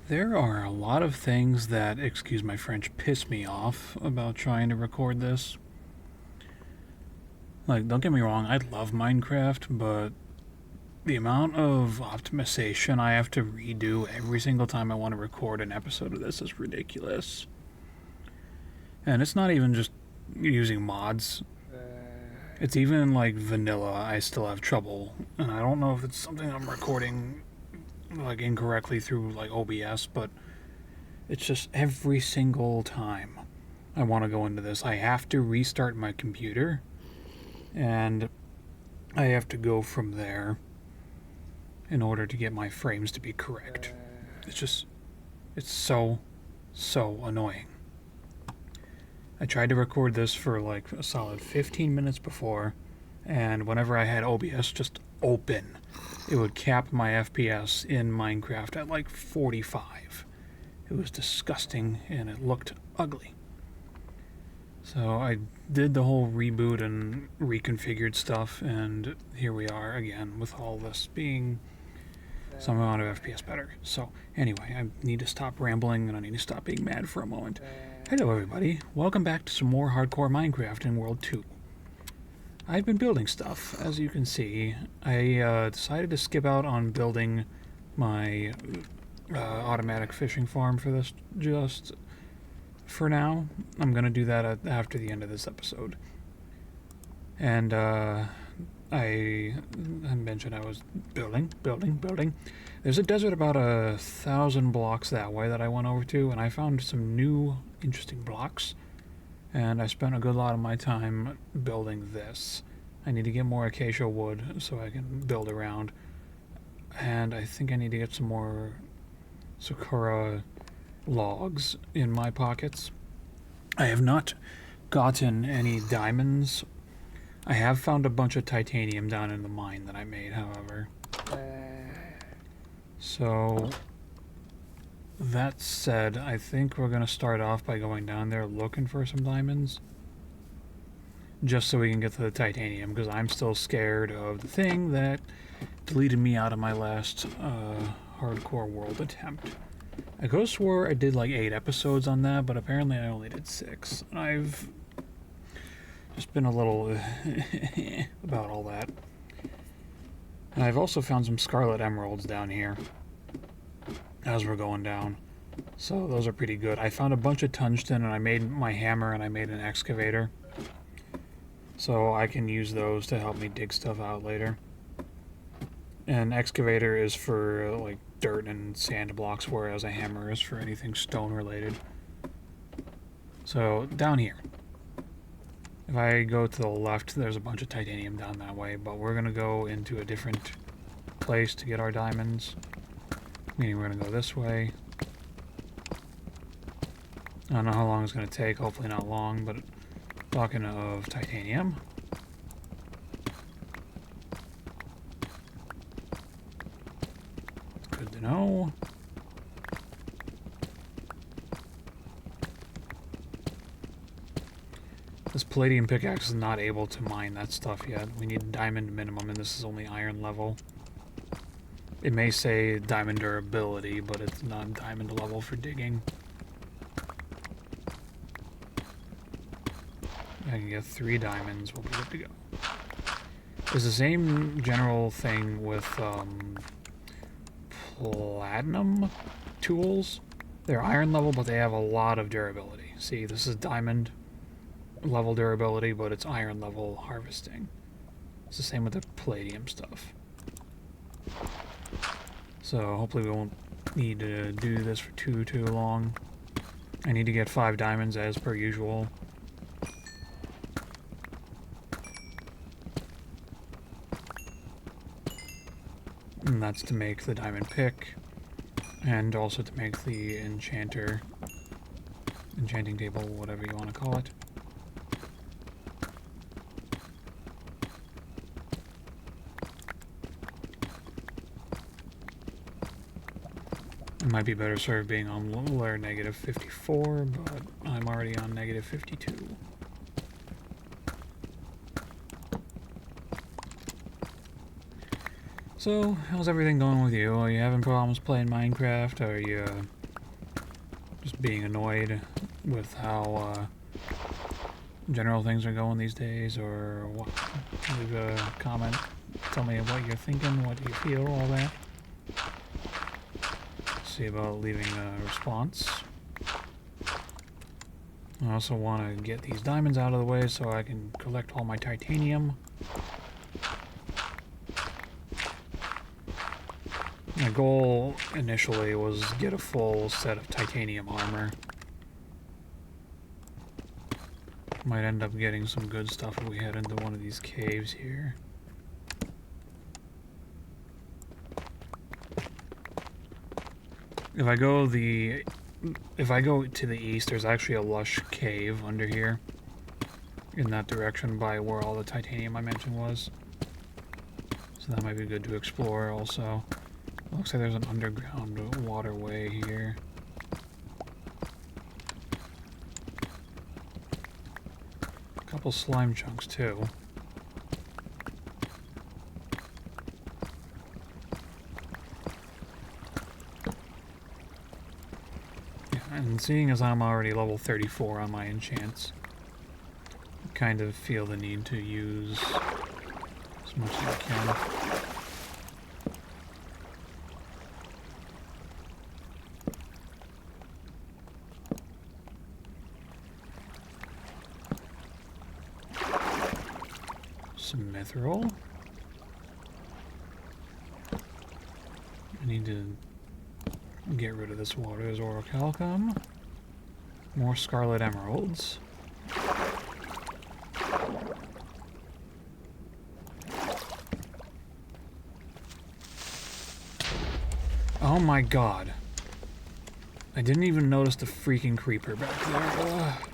There are a lot of things that, excuse my French, piss me off about trying to record this. Like, don't get me wrong, I love Minecraft, but the amount of optimization I have to redo every single time I want to record an episode of this is ridiculous. And it's not even just using mods. It's even like vanilla, I still have trouble. And I don't know if it's something I'm recording like incorrectly through like OBS, but it's just every single time I want to go into this, I have to restart my computer and I have to go from there in order to get my frames to be correct. It's so annoying. I tried to record this for like a solid 15 minutes before, and whenever I had OBS just open, it would cap my FPS in Minecraft at like 45. It was disgusting and it looked ugly. So I did the whole reboot and reconfigured stuff, and here we are again with all this being some amount of FPS better. So anyway, I need to stop rambling and I need to stop being mad for a moment. Hello everybody, welcome back to some more hardcore Minecraft in World 2. I've been building stuff, as you can see. I decided to skip out on building my automatic fishing farm for this just for now. I'm going to do that after the end of this episode. And I mentioned I was building. There's a desert about 1,000 blocks that way that I went over to, and I found some new interesting blocks. And I spent a good lot of my time building this. I need to get more acacia wood so I can build around. And I think I need to get some more sakura logs in my pockets. I have not gotten any diamonds. I have found a bunch of titanium down in the mine that I made, however. So, that said, I think we're going to start off by going down there looking for some diamonds. Just so we can get to the titanium, because I'm still scared of the thing that deleted me out of my last hardcore world attempt. I could have swore I did like 8 episodes on that, but apparently I only did 6. And I've just been a little about all that. And I've also found some scarlet emeralds down here as we're going down. So those are pretty good. I found a bunch of tungsten and I made my hammer and I made an excavator. So I can use those to help me dig stuff out later. An excavator is for like dirt and sand blocks, whereas a hammer is for anything stone related. So down here, if I go to the left, there's a bunch of titanium down that way, but we're going to go into a different place to get our diamonds. Meaning we're going to go this way. I don't know how long it's going to take, hopefully not long, but talking of titanium. Good to know. This palladium pickaxe is not able to mine that stuff yet. We need diamond minimum, and this is only iron level. It may say diamond durability, but it's not diamond level for digging. I can get 3 diamonds, we'll be good to go. It's the same general thing with platinum tools. They're iron level, but they have a lot of durability. See, this is diamond level durability, but it's iron level harvesting. It's the same with the palladium stuff. So hopefully we won't need to do this for too long. I need to get 5 diamonds as per usual. And that's to make the diamond pick, and also to make the enchanting table, whatever you want to call it. It might be better served being on layer negative 54, but I'm already on negative 52. So, how's everything going with you? Are you having problems playing Minecraft? Are you just being annoyed with how general things are going these days? Or what? Leave a comment. Tell me what you're thinking, what you feel, all that. See about leaving a response. I also want to get these diamonds out of the way so I can collect all my titanium. My goal initially was get a full set of titanium armor. Might end up getting some good stuff if we head into one of these caves here. If I go to the east, there's actually a lush cave under here. In that direction by where all the titanium I mentioned was. So that might be good to explore also. Looks like there's an underground waterway here. A couple slime chunks too. Yeah, and seeing as I'm already level 34 on my enchants, I kind of feel the need to use as much as I can. Some mithril. I need to get rid of this water. There's orichalcum. More scarlet emeralds. Oh my god. I didn't even notice the freaking creeper back there. Ugh.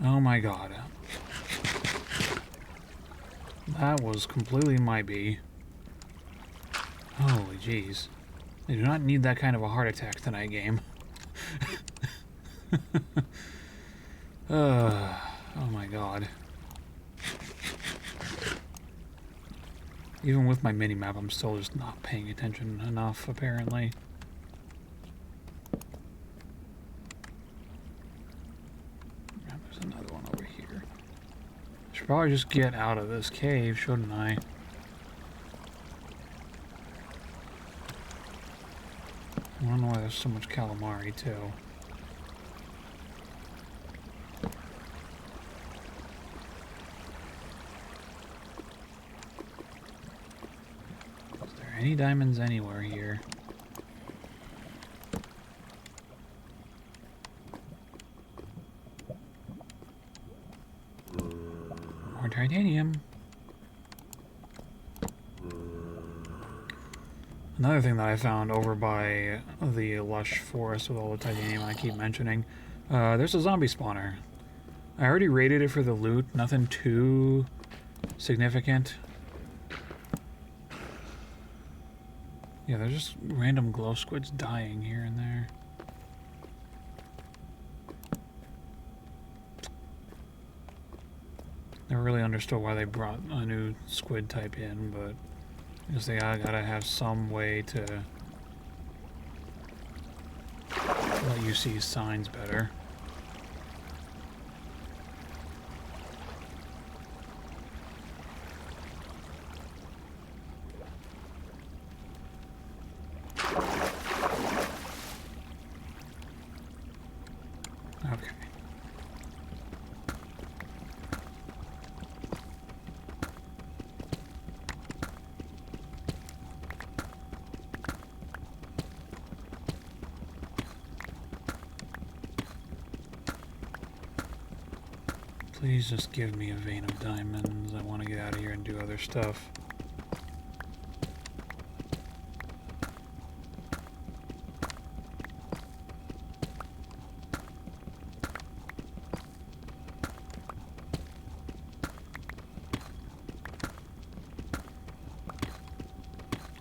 Oh my god. That was completely my bee. Holy jeez. I do not need that kind of a heart attack tonight, game. Oh my god. Even with my mini-map, I'm still just not paying attention enough, apparently. There's another one over here. Should probably just get out of this cave, shouldn't I? I don't know why there's so much calamari, too. Is there any diamonds anywhere here? More titanium. Another thing that I found over by the lush forest with all the titanium I keep mentioning, there's a zombie spawner. I already raided it for the loot, nothing too significant. Yeah, there's just random glow squids dying here and there. Never really understood why they brought a new squid type in, but I guess they gotta have some way to let you see signs better. Okay. Please just give me a vein of diamonds. I want to get out of here and do other stuff.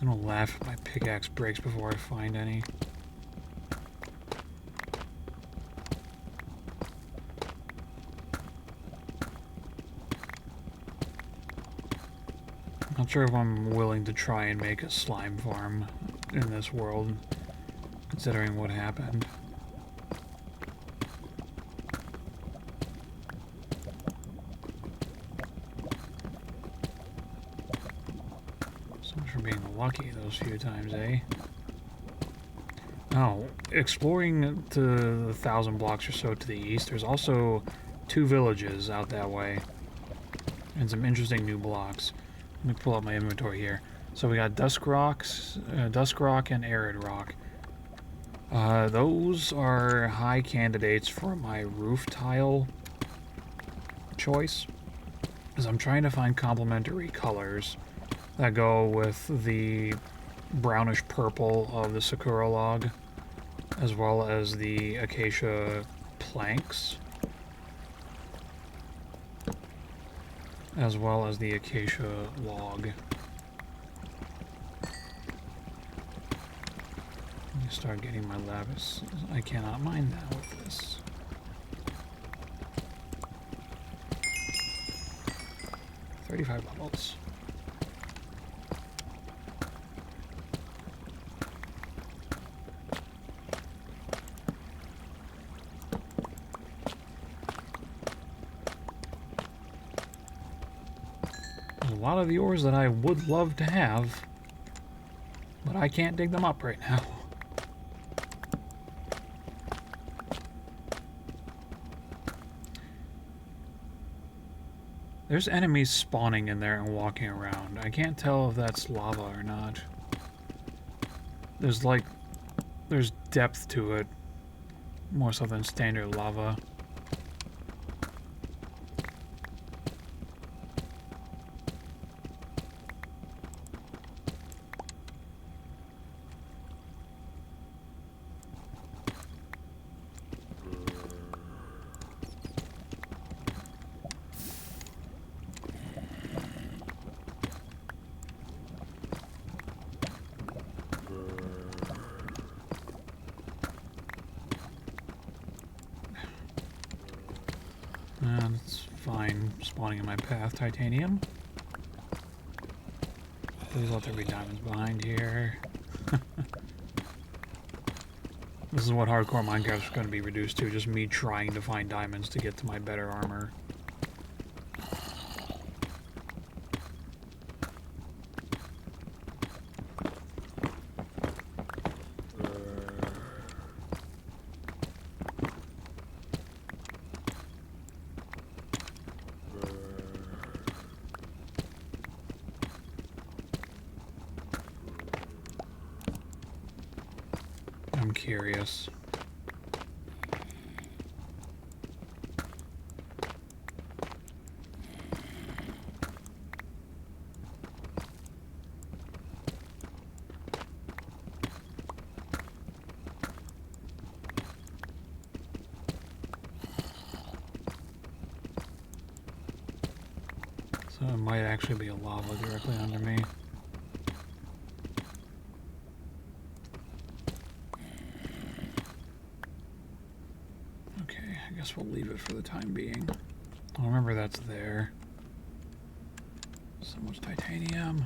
I'm gonna laugh if my pickaxe breaks before I find any. Not sure if I'm willing to try and make a slime farm in this world, considering what happened. So much for being lucky those few times, eh? Oh, exploring to the 1,000 blocks or so to the east, there's also 2 villages out that way. And some interesting new blocks. Let me pull up my inventory here. So we got Dusk Rock and Arid Rock. Those are high candidates for my roof tile choice, as I'm trying to find complementary colors that go with the brownish purple of the Sakura log, as well as the acacia planks, as well as the acacia log. Let me start getting my lapis. I cannot mine that with this. $35 levels. There's a lot of the ores that I would love to have, but I can't dig them up right now. There's enemies spawning in there and walking around. I can't tell if that's lava or not. There's depth to it, more so than standard lava. That's fine, spawning in my path. Titanium. Please let there be diamonds behind here. This is what hardcore Minecraft is going to be reduced to, just me trying to find diamonds to get to my better armor. I'm curious. So it might actually be a lava directly under me. I guess we'll leave it for the time being. I'll remember that's there. So much titanium.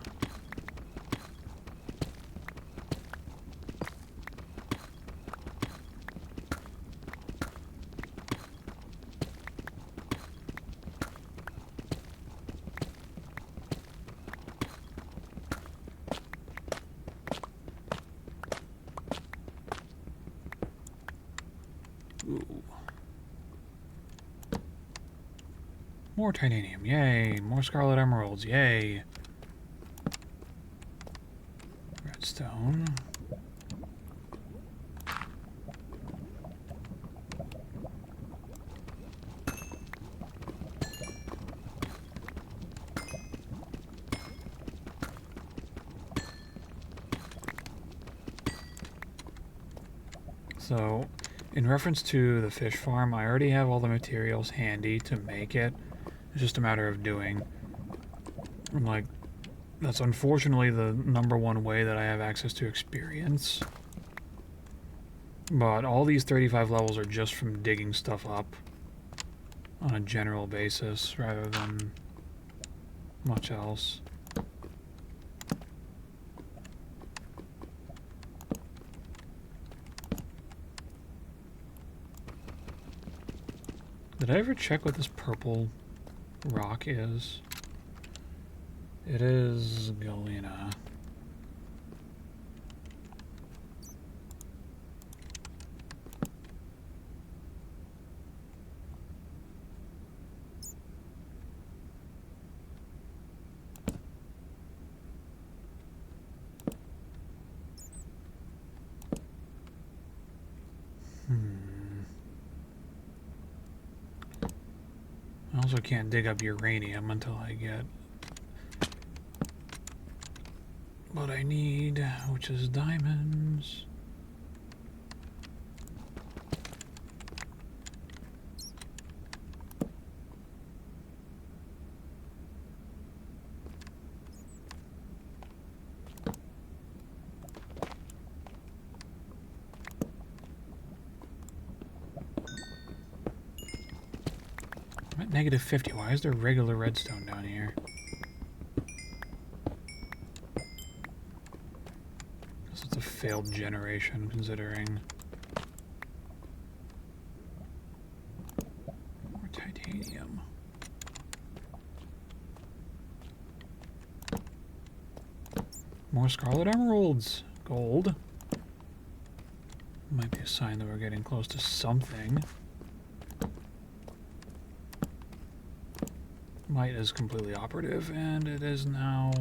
Ooh. More titanium, yay! More scarlet emeralds, yay! Redstone. So, in reference to the fish farm, I already have all the materials handy to make it. It's just a matter of doing. I'm like, that's unfortunately the #1 way that I have access to experience. But all these 35 levels are just from digging stuff up on a general basis rather than much else. Did I ever check what this purple rock is? It is galena. I also can't dig up uranium until I get what I need, which is diamonds. I'm at negative 50. Why is there regular redstone down here? Guess it's a failed generation, considering. More titanium. More scarlet emeralds. Gold. Might be a sign that we're getting close to something. Might is completely operative, and it is now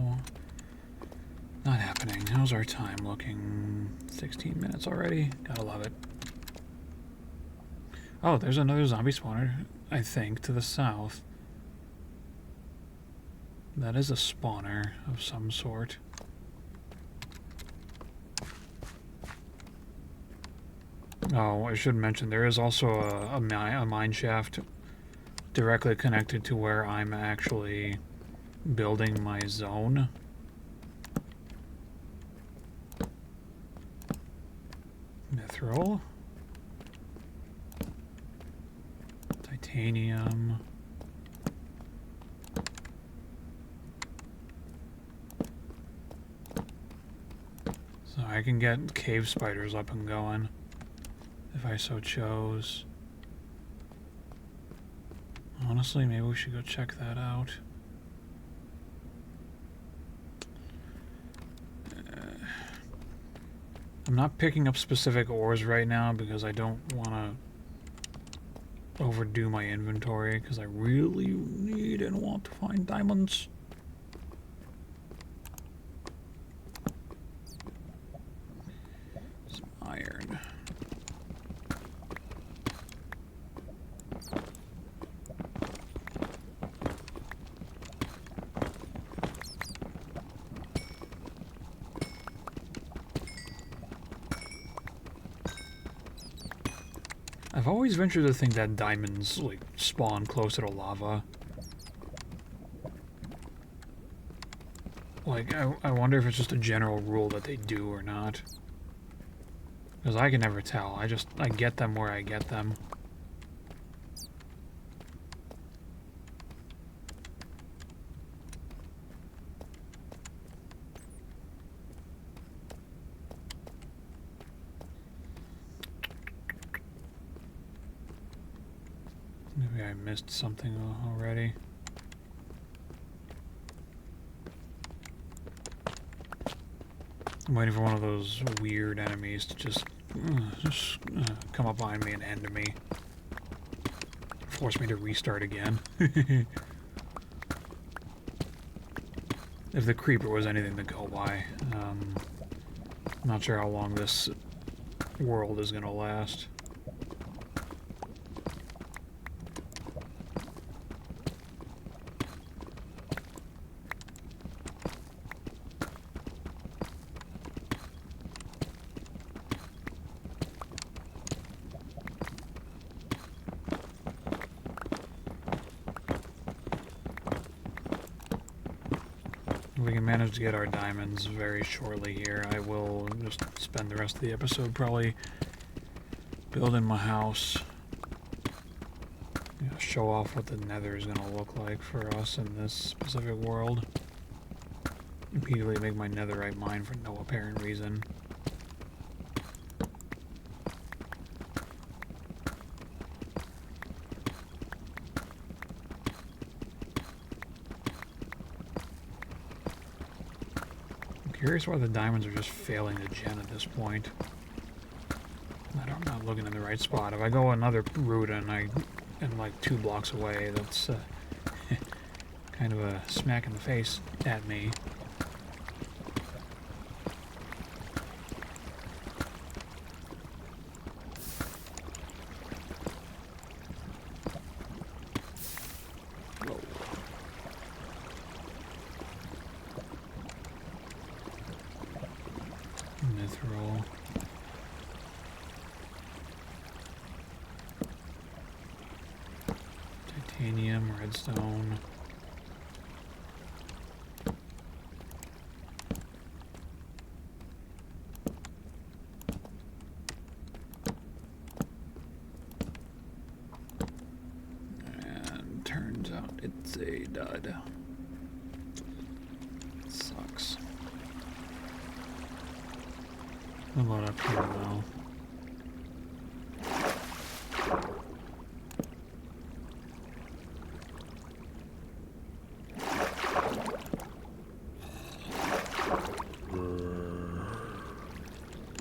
not happening. How's our time looking? 16 minutes already? Gotta love it. Oh, there's another zombie spawner, I think, to the south. That is a spawner of some sort. Oh, I should mention, there is also a mine shaft directly connected to where I'm actually building my zone. Mithril. Titanium. So I can get cave spiders up and going if I so chose. Honestly, maybe we should go check that out. I'm not picking up specific ores right now because I don't want to overdo my inventory because I really need and want to find diamonds. Some iron. I've always ventured to think that diamonds, like, spawn closer to lava. Like, I wonder if it's just a general rule that they do or not. Because I can never tell. I get them where I get them. Maybe I missed something already. I'm waiting for one of those weird enemies to just come up behind me and end me. Force me to restart again. If the creeper was anything to go by. I'm not sure how long this world is going to last. If we can manage to get our diamonds very shortly here, I will just spend the rest of the episode probably building my house. You know, show off what the nether is going to look like for us in this specific world. Immediately make my netherite mine for no apparent reason. curious why the diamonds are just failing to gen at this point. I'm not looking in the right spot. If I go another route and I'm like 2 blocks away, that's kind of a smack in the face at me. Mithril. Titanium, redstone. And turns out it's a dud. Sucks. We'll load up here now.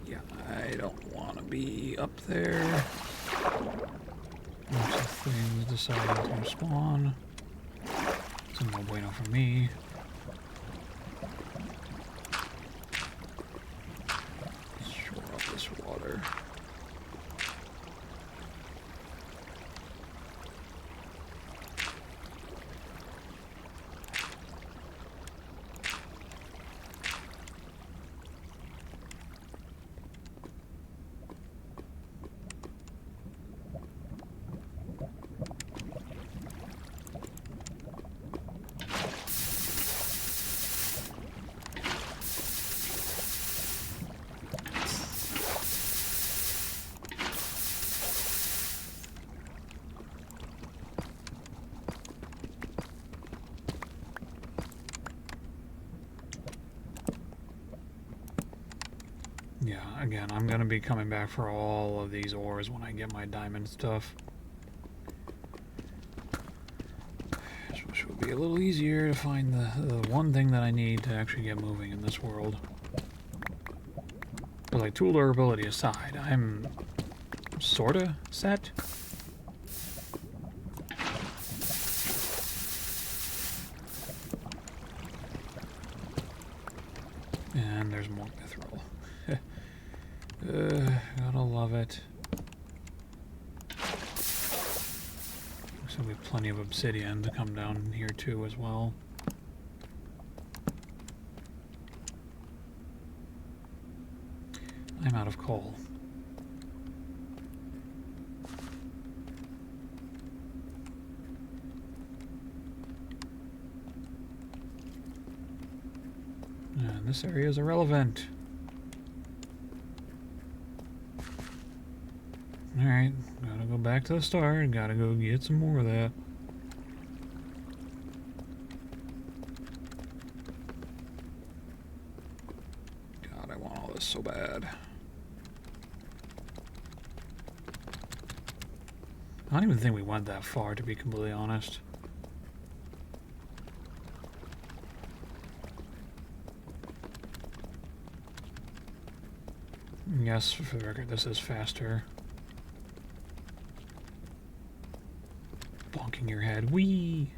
Yeah, I don't want to be up there. Bunch of things deciding to spawn. It's no bueno for me. Water. Yeah, again, I'm going to be coming back for all of these ores when I get my diamond stuff. Which would be a little easier to find the one thing that I need to actually get moving in this world. But like, tool durability aside, I'm sorta set. And there's more mithril. Gotta love it. There's gonna be plenty of obsidian to come down here too as well. I'm out of coal. And this area is irrelevant. Alright, gotta go back to the start, gotta go get some more of that. God, I want all this so bad. I don't even think we went that far, to be completely honest. Yes, for the record, this is faster. Bonking your head. Whee!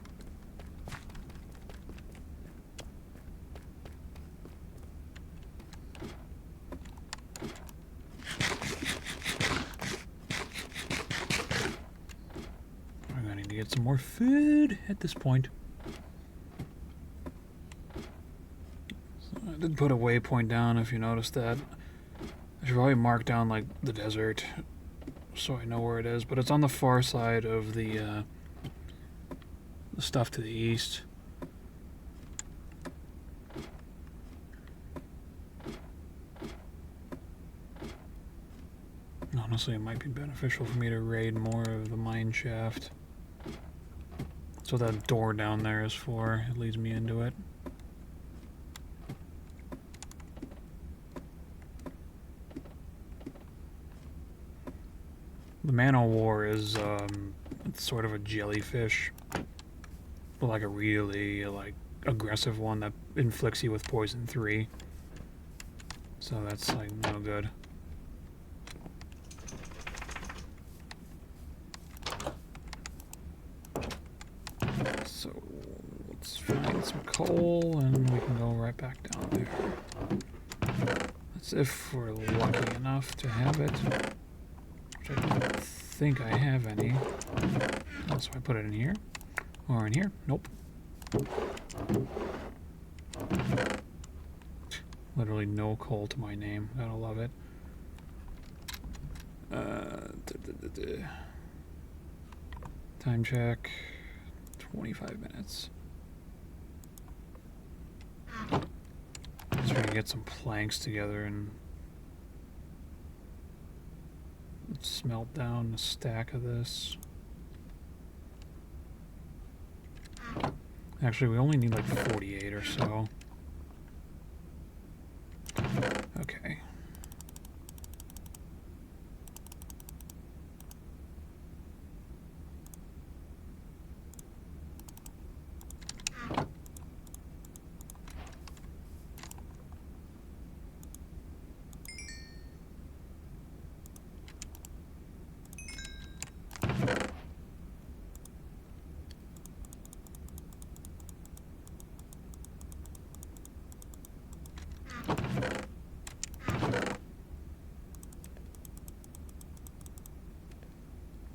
I'm gonna need to get some more food at this point. So I did put a waypoint down, if you noticed that. I should probably mark down, like, the desert so I know where it is, but it's on the far side of the stuff to the east. Honestly, it might be beneficial for me to raid more of the mine shaft. That's what that door down there is for. It leads me into it. The Man-O-War is it's sort of a jellyfish, but like a really like aggressive one that inflicts you with poison 3. So that's like no good. So let's find some coal and we can go right back down there. That's if we're lucky enough to have it. Which I don't think I have any. So I put it in here. Or in here. Nope. Literally no coal to my name. Gotta love it. Time check. 25 minutes. Just trying to get some planks together and smelt down a stack of this. Actually, we only need like 48 or so. Okay.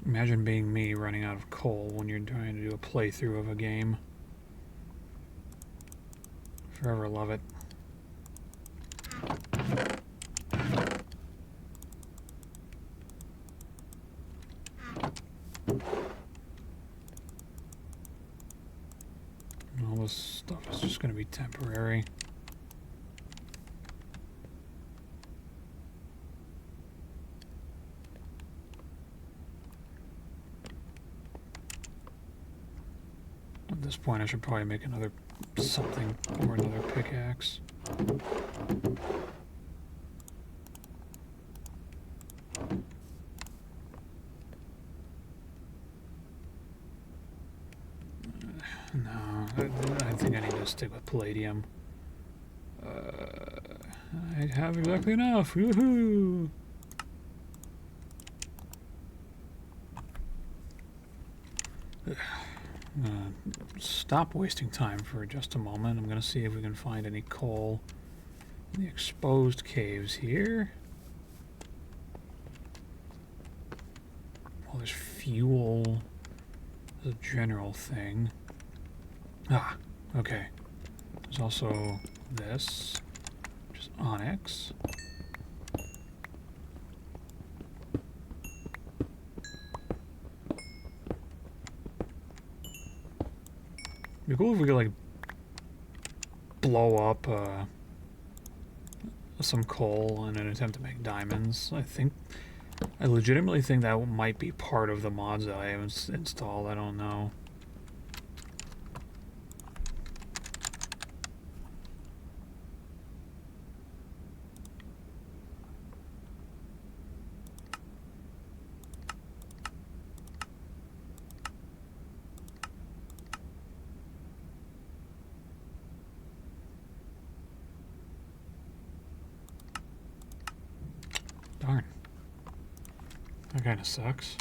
Imagine being me running out of coal when you're trying to do a playthrough of a game. Forever love it. All this stuff is just going to be temporary. At this point, I should probably make another something or another pickaxe. No, I think I need to stick with palladium. I have exactly enough. Woohoo! Stop wasting time for just a moment. I'm going to see if we can find any coal in the exposed caves here. Well, there's fuel as a general thing. Ah, okay. There's also this, which is onyx. It'd be cool if we could, like, blow up some coal in an attempt to make diamonds. I legitimately think that might be part of the mods that I haven't installed. I don't know. Darn. That kind of sucks.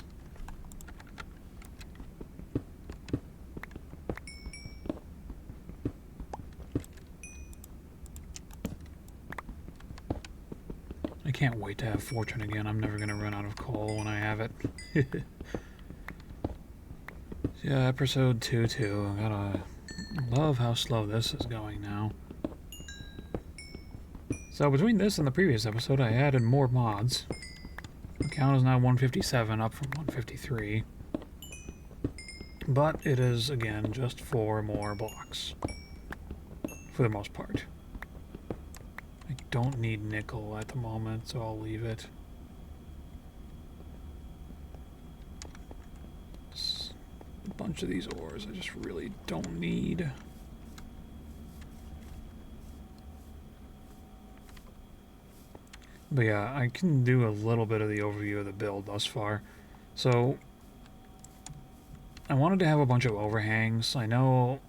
I can't wait to have fortune again. I'm never going to run out of coal when I have it. Yeah, episode 2-2. I gotta love how slow this is going now. So between this and the previous episode, I added more mods. The count is now 157, up from 153. But it is, again, just 4 more blocks. For the most part. I don't need nickel at the moment, so I'll leave it. It's a bunch of these ores I just really don't need. But yeah, I can do a little bit of the overview of the build thus far. So, I wanted to have a bunch of overhangs. I know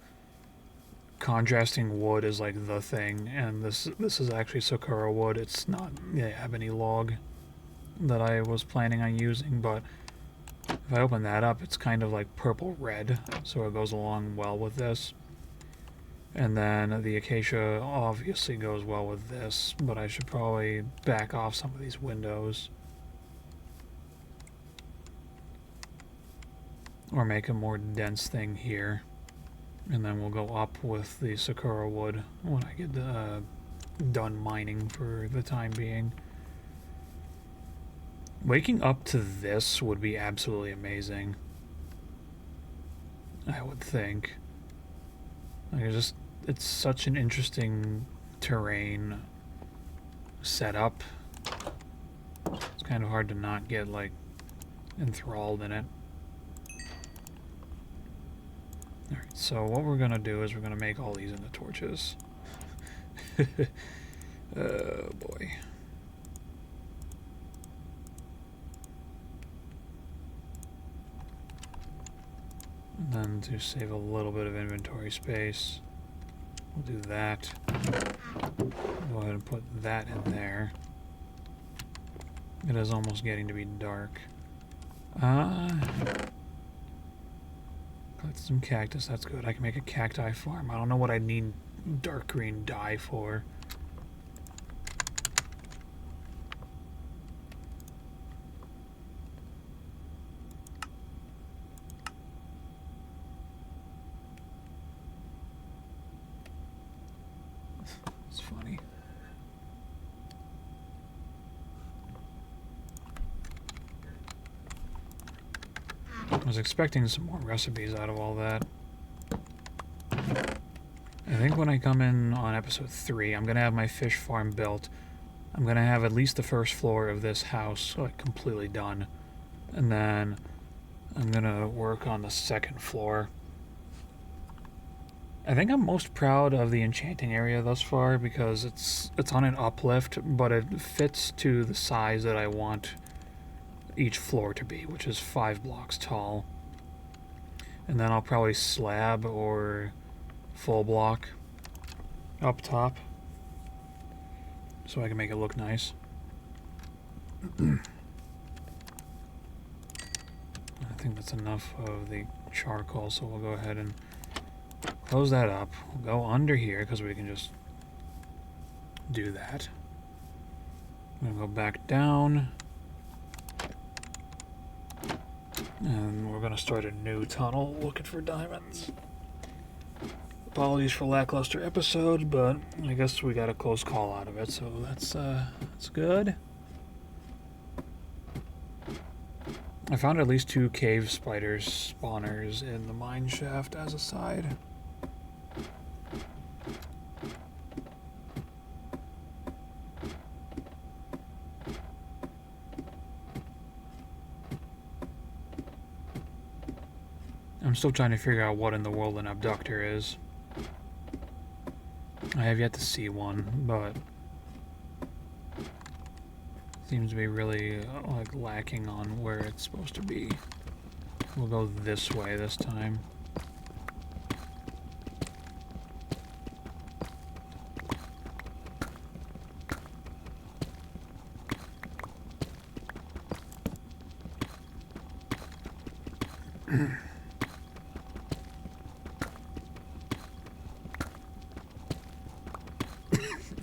contrasting wood is like the thing, and this is actually sakura wood. It's not the ebony log that I was planning on using, but if I open that up, it's kind of like purple red, so it goes along well with this. And then the acacia obviously goes well with this, but I should probably back off some of these windows. Or make a more dense thing here. And then we'll go up with the sakura wood when I get done mining for the time being. Waking up to this would be absolutely amazing. I would think. Like, it's such an interesting terrain setup. It's kind of hard to not get, like, enthralled in it. Alright, so what we're gonna do is we're gonna make all these into torches. Oh boy. And then to save a little bit of inventory space, we'll do that. Go ahead and put that in there. It is almost getting to be dark. Collect some cactus, that's good. I can make a cacti farm. I don't know what I need dark green dye for. It's funny. I was expecting some more recipes out of all that. I think when I come in on episode 3, I'm going to have my fish farm built. I'm going to have at least the first floor of this house like completely done. And then I'm going to work on the second floor. I think I'm most proud of the enchanting area thus far because it's on an uplift, but it fits to the size that I want each floor to be, which is 5 blocks tall. And then I'll probably slab or full block up top so I can make it look nice. I think that's enough of the charcoal, so we'll go ahead and close that up. We'll go under here because we can just do that. I'm going to go back down. And we're going to start a new tunnel looking for diamonds. Apologies for lackluster episode, but I guess we got a close call out of it, so that's good. I found at least 2 cave spiders spawners in the mine shaft as a side. I'm still trying to figure out what in the world an abductor is. I have yet to see one, but seems to be really like lacking on where it's supposed to be. We'll go this way this time.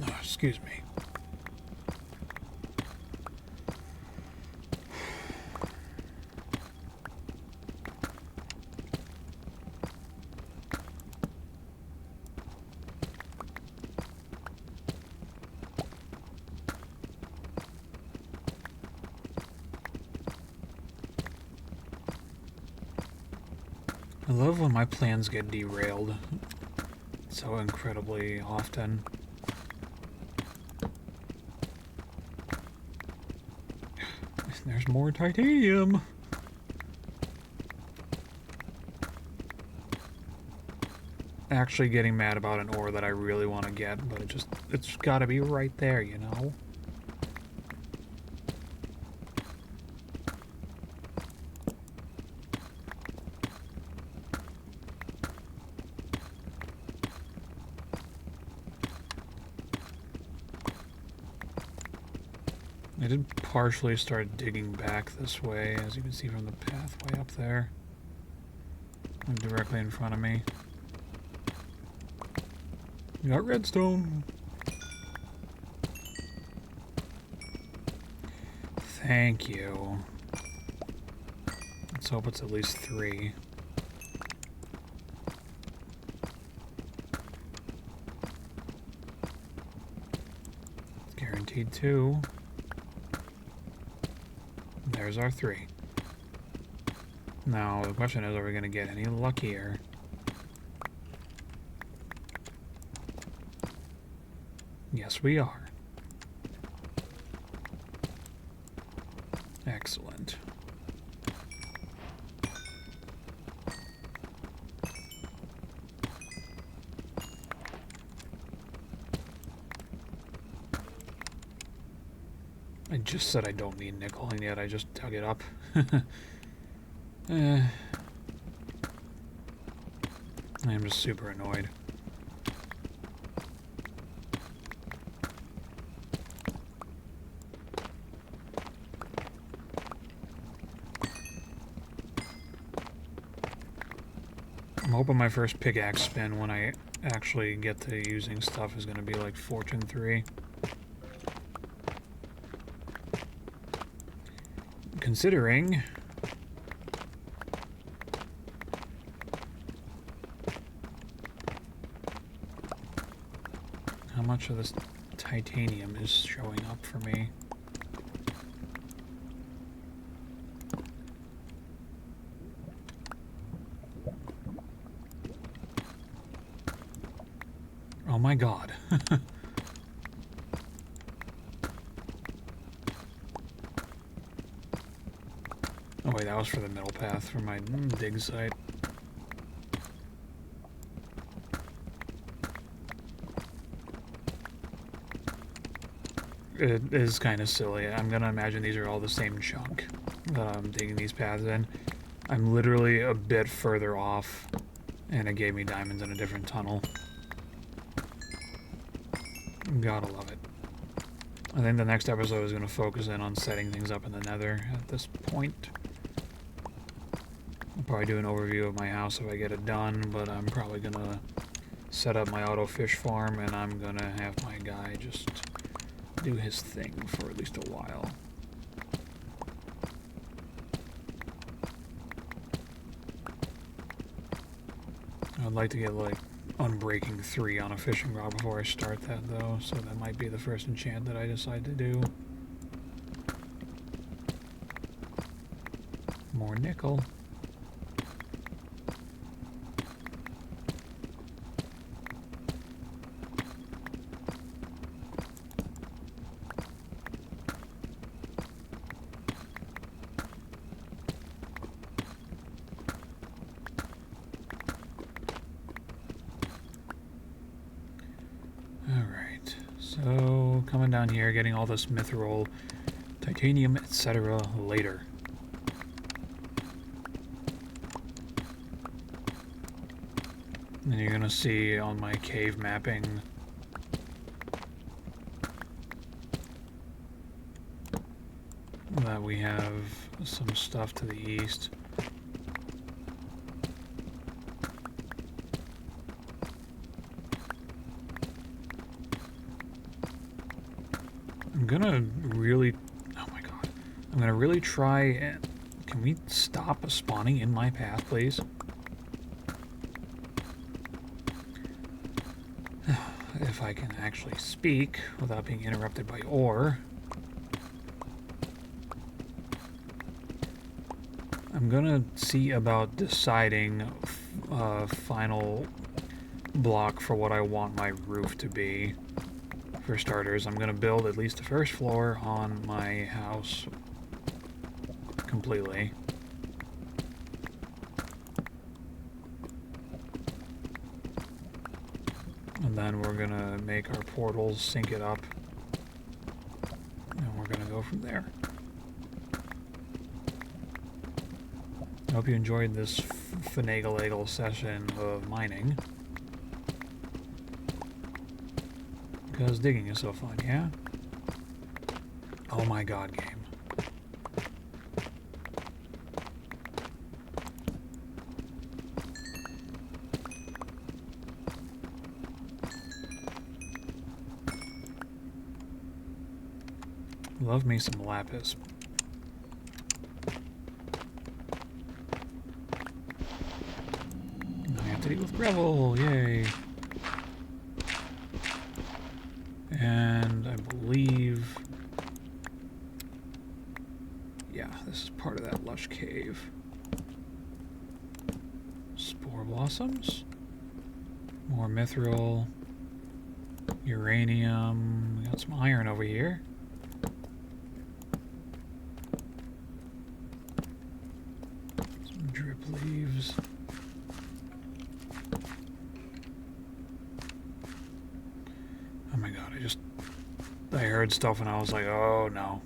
Oh, excuse me. I love when my plans get derailed so incredibly often. There's more titanium! Actually getting mad about an ore that I really want to get, but it's gotta be right there, you know? I did partially start digging back this way, as you can see from the pathway up there. Directly in front of me. Got redstone. Thank you. Let's hope it's at least 3. Guaranteed 2. There's our 3. Now, the question is, are we going to get any luckier? Yes, we are. Excellent. I just said I don't need nickel, and yet I just dug it up. I'm just super annoyed. I'm hoping my first pickaxe spin when I actually get to using stuff is going to be like Fortune 3. Considering how much of this titanium is showing up for me. Oh my god. Oh wait, that was for the middle path for my dig site. It is kind of silly. I'm gonna imagine these are all the same chunk that I'm digging these paths in. I'm literally a bit further off, and it gave me diamonds in a different tunnel. Gotta love it. I think the next episode is going to focus in on setting things up in the nether at this point. I'll probably do an overview of my house if I get it done, but I'm probably going to set up my auto fish farm, and I'm going to have my guy just do his thing for at least a while. I'd like to get, like, Unbreaking 3 on a fishing rod before I start that, though, so that might be the first enchant that I decide to do. More nickel. Alright, so coming down here, getting all this mithril, titanium, etc. later. And you're gonna see on my cave mapping that we have some stuff to the east. I'm gonna really, oh my god, I'm gonna really try and, can we stop spawning in my path, please? If I can actually speak without being interrupted by ore. I'm gonna see about deciding a final block for what I want my roof to be. For starters, I'm gonna build at least the first floor on my house completely. And then we're gonna make our portals, sync it up, and we're gonna go from there. I hope you enjoyed this finagle-eggle session of mining. Because digging is so fun, yeah? Oh my god, game. Love me some lapis. I have to deal with gravel, yay. And I believe... yeah, this is part of that lush cave. Spore blossoms. More mithril. Uranium. We got some iron over here. Some drip leaves. Oh my god, I heard stuff and I was like, oh no.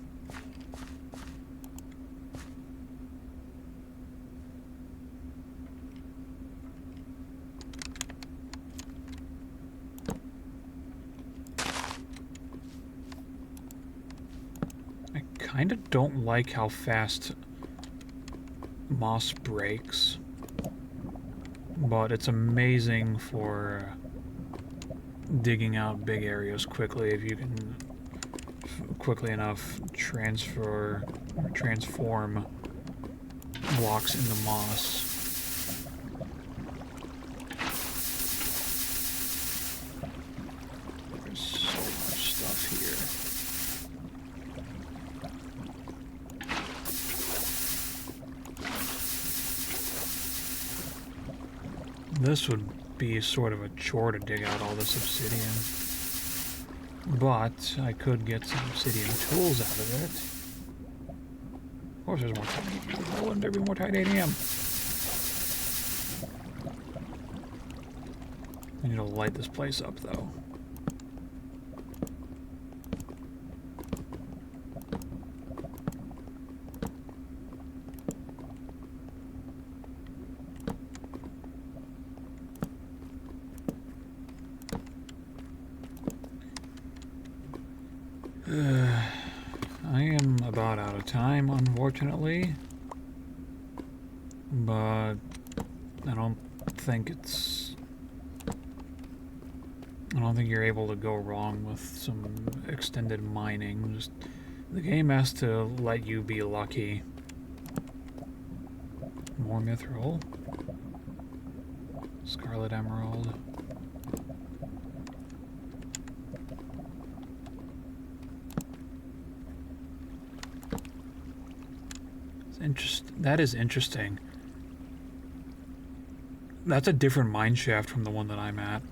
I kind of don't like how fast moss breaks, but it's amazing for digging out big areas quickly if you can quickly enough transform blocks into moss. There's so much stuff here. This would be sort of a chore to dig out all this obsidian. But I could get some obsidian tools out of it. Of course there's more titanium. Why wouldn't there be more titanium? I need to light this place up though. I am about out of time, unfortunately, but I don't think you're able to go wrong with some extended mining. Just the game has to let you be lucky. More mithril, scarlet emerald. That is interesting. That's a different mine shaft from the one that I'm at.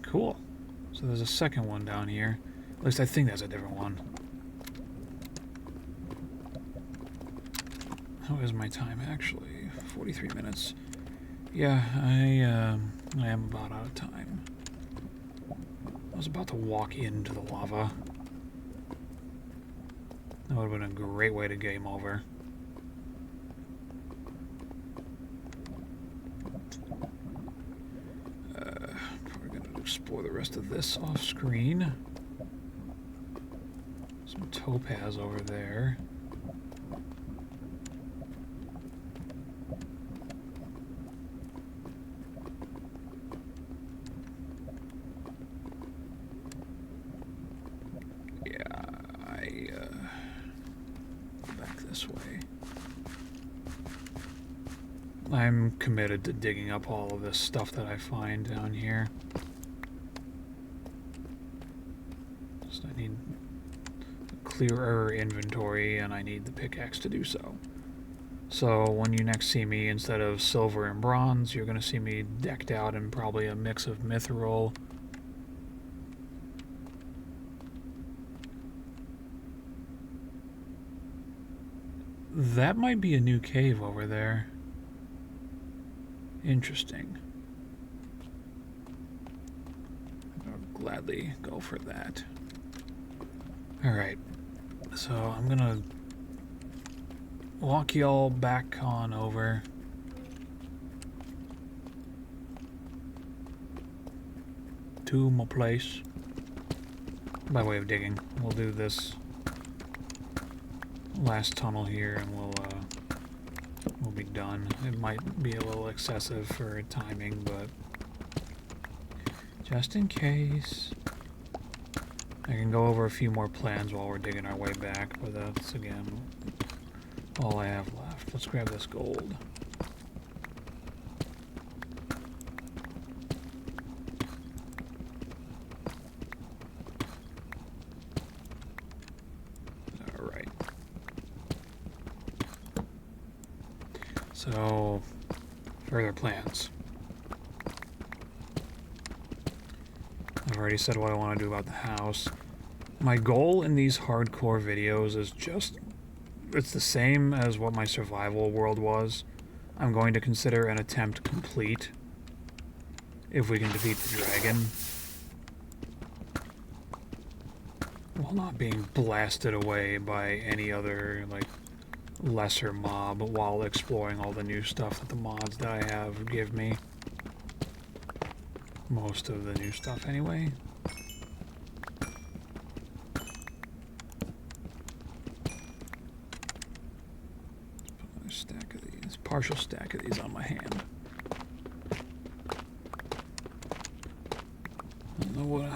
Cool. So there's a second one down here. At least I think that's a different one. How is my time actually? 43 minutes. Yeah, I am about out of time. I was about to walk into the lava. That would have been a great way to game over. Probably going to explore the rest of this off screen. Some topaz over there. I'm committed to digging up all of this stuff that I find down here. Just I need a clearer inventory, and I need the pickaxe to do so. So when you next see me, instead of silver and bronze, you're going to see me decked out in probably a mix of mithril. That might be a new cave over there. Interesting. I'll gladly go for that. Alright, so I'm gonna walk y'all back on over. To my place. by way of digging. We'll do this last tunnel here and we'll be done. It might be a little excessive for timing, but just in case. I can go over a few more plans while we're digging our way back, but that's, again, all I have left. Let's grab this gold. Alright. So, further plans. I've already said what I want to do about the house. My goal in these hardcore videos is it's the same as what my survival world was. I'm going to consider an attempt complete if we can defeat the dragon while not being blasted away by any other, like, lesser mob while exploring all the new stuff that the mods that I have give me. Most of the new stuff, anyway. Stack of these, partial stack of these on my hand. I don't know what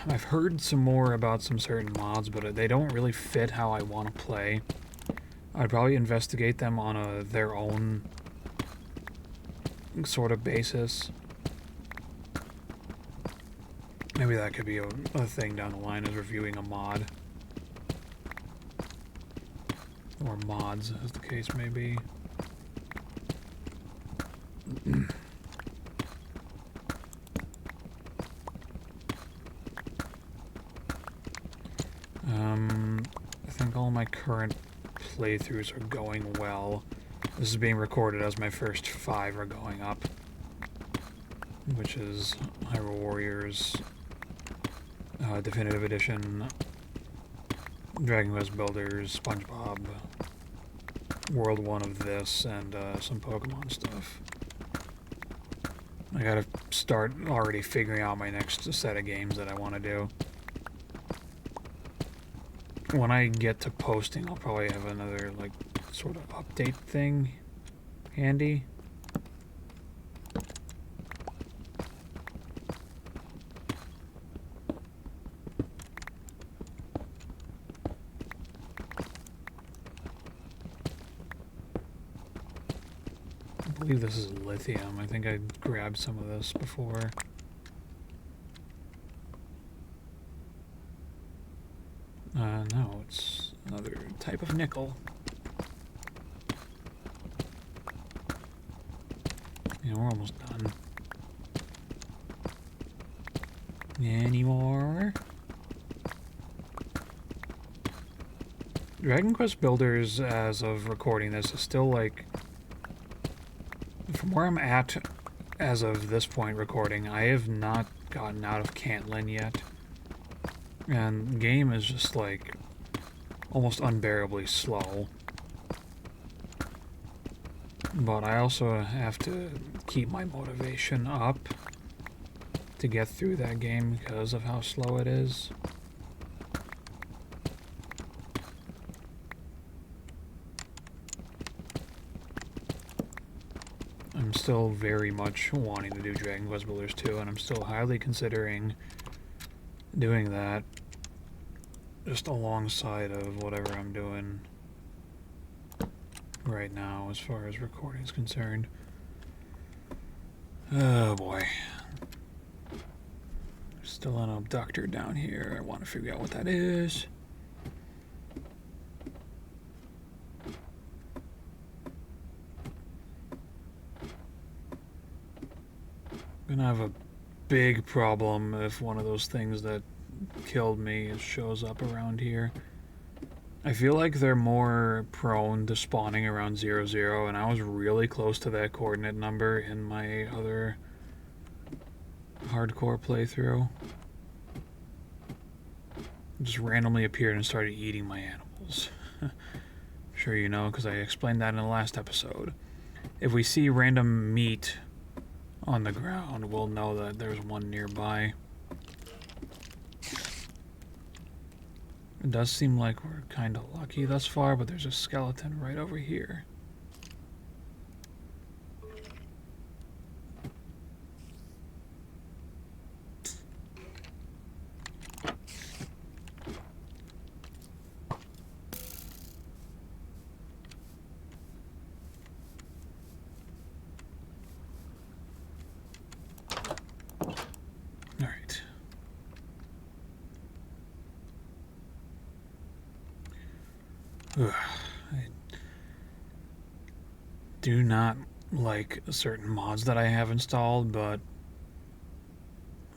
I've heard some more about some certain mods, but they don't really fit how I want to play. I'd probably investigate them on their own sort of basis. Maybe that could be a thing down the line, is reviewing a mod. Or mods, as the case may be. I think all my current playthroughs are going well. This is being recorded as my first 5 are going up, which is Hyrule Warriors Definitive Edition, Dragon Quest Builders, SpongeBob, World 1 of this, and some Pokemon stuff. I gotta start already figuring out my next set of games that I want to do. When I get to posting, I'll probably have another, like, sort of update thing handy. I believe this is lithium. I think I grabbed some of this before. No, it's another type of nickel. Yeah, we're almost done. Any more? Dragon Quest Builders, as of recording this, is still, like, from where I'm at as of this point recording, I have not gotten out of Cantlin yet. And the game is just, like, almost unbearably slow. But I also have to keep my motivation up to get through that game because of how slow it is. I'm still very much wanting to do Dragon Quest Builders 2, and I'm still highly considering doing that just alongside of whatever I'm doing right now as far as recording is concerned. Oh boy. Still an abductor down here. I want to figure out what that is. I'm gonna have a big problem if one of those things that killed me shows up around here. I feel like they're more prone to spawning around 00, and I was really close to that coordinate number in my other hardcore playthrough. It just randomly appeared and started eating my animals. I'm sure you know, because I explained that in the last episode. If we see random meat on the ground, we'll know that there's one nearby. It does seem like we're kind of lucky thus far, but there's a skeleton right over here. Alright. I do not like certain mods that I have installed, but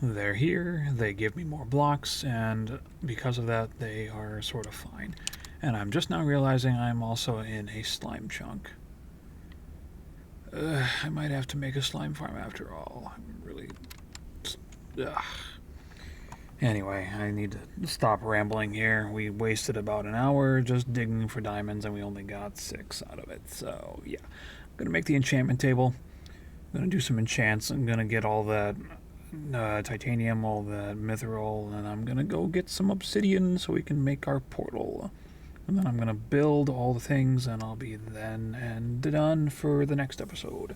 they're here, they give me more blocks, and because of that, they are sort of fine. And I'm just now realizing I'm also in a slime chunk. I might have to make a slime farm after all. I'm really... Ugh. Anyway, I need to stop rambling here. We wasted about an hour just digging for diamonds, and we only got 6 out of it. So, yeah. I'm going to make the enchantment table. I'm going to do some enchants. I'm going to get all that titanium, all that mithril, and I'm going to go get some obsidian so we can make our portal. And then I'm going to build all the things, and I'll be then and done for the next episode.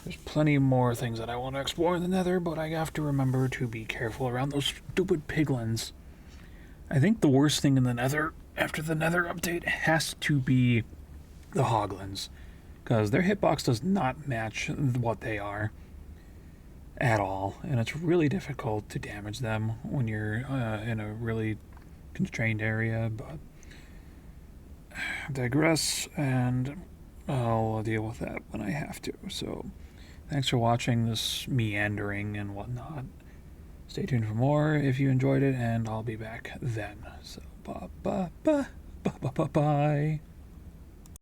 There's plenty more things that I want to explore in the nether, but I have to remember to be careful around those stupid piglins. I think the worst thing in the nether, after the nether update, has to be the hoglins. Because their hitbox does not match what they are at all, and it's really difficult to damage them when you're in a really constrained area, but I digress, and I'll deal with that when I have to. So, thanks for watching this meandering and whatnot. Stay tuned for more if you enjoyed it, and I'll be back then. So, bye.